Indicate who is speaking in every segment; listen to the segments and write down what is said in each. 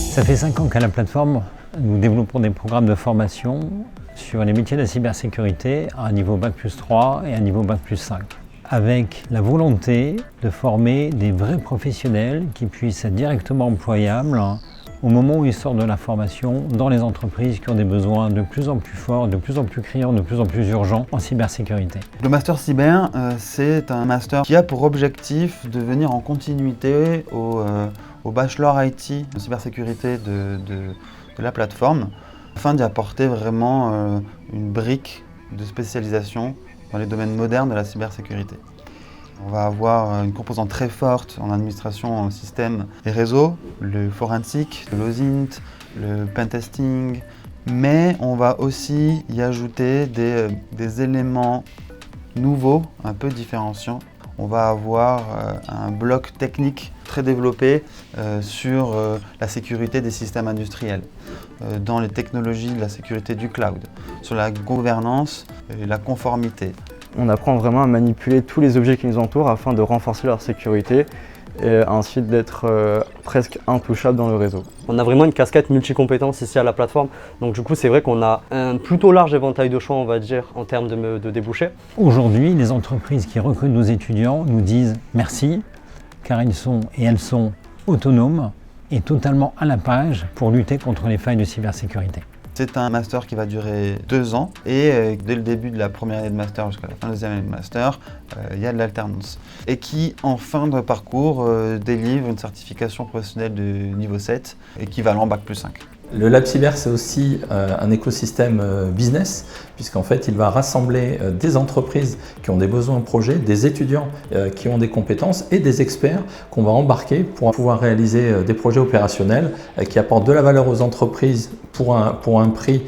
Speaker 1: Ça fait 5 ans qu'à la plateforme, nous développons des programmes de formation sur les métiers de la cybersécurité à un niveau Bac+3 et à un niveau Bac+5, avec la volonté de former des vrais professionnels qui puissent être directement employables au moment où ils sortent de la formation dans les entreprises qui ont des besoins de plus en plus forts, de plus en plus criants, de plus en plus urgents en cybersécurité.
Speaker 2: Le Master Cyber, c'est un master qui a pour objectif de venir en continuité au Bachelor IT en cybersécurité de la plateforme, afin d'y apporter vraiment une brique de spécialisation dans les domaines modernes de la cybersécurité. On va avoir une composante très forte en administration, en système et réseau, le forensic, le l'OSINT, le pentesting, mais on va aussi y ajouter des éléments nouveaux, un peu différenciants. On va avoir un bloc technique très développé sur la sécurité des systèmes industriels, dans les technologies de la sécurité du cloud, sur la gouvernance et la conformité.
Speaker 3: On apprend vraiment à manipuler tous les objets qui nous entourent afin de renforcer leur sécurité et ainsi d'être presque intouchable dans le réseau.
Speaker 4: On a vraiment une casquette multi-compétences ici à la plateforme, donc du coup c'est vrai qu'on a un plutôt large éventail de choix, on va dire, en termes de débouchés.
Speaker 1: Aujourd'hui, les entreprises qui recrutent nos étudiants nous disent merci, car ils sont et elles sont autonomes et totalement à la page pour lutter contre les failles de cybersécurité.
Speaker 2: C'est un master qui va durer 2 ans et dès le début de la première année de master jusqu'à la fin de la deuxième année de master, il y a de l'alternance. Et qui, en fin de parcours, délivre une certification professionnelle de niveau 7, équivalent Bac+5.
Speaker 5: Le Lab Cyber, c'est aussi un écosystème business, puisqu'en fait, il va rassembler des entreprises qui ont des besoins projets, des étudiants qui ont des compétences et des experts qu'on va embarquer pour pouvoir réaliser des projets opérationnels qui apportent de la valeur aux entreprises pour un prix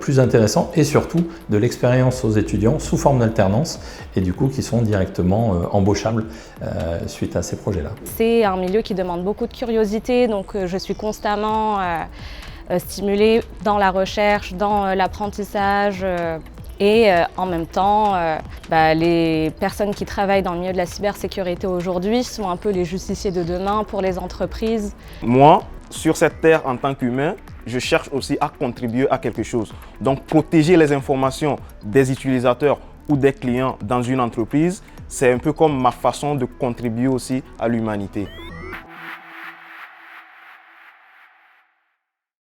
Speaker 5: plus intéressant et surtout de l'expérience aux étudiants sous forme d'alternance et du coup qui sont directement embauchables suite à ces projets-là.
Speaker 6: C'est un milieu qui demande beaucoup de curiosité, donc je suis constamment stimulée dans la recherche, dans l'apprentissage et en même temps, les personnes qui travaillent dans le milieu de la cybersécurité aujourd'hui sont un peu les justiciers de demain pour les entreprises.
Speaker 7: Moi, sur cette terre en tant qu'humain, je cherche aussi à contribuer à quelque chose. Donc protéger les informations des utilisateurs ou des clients dans une entreprise, c'est un peu comme ma façon de contribuer aussi à l'humanité.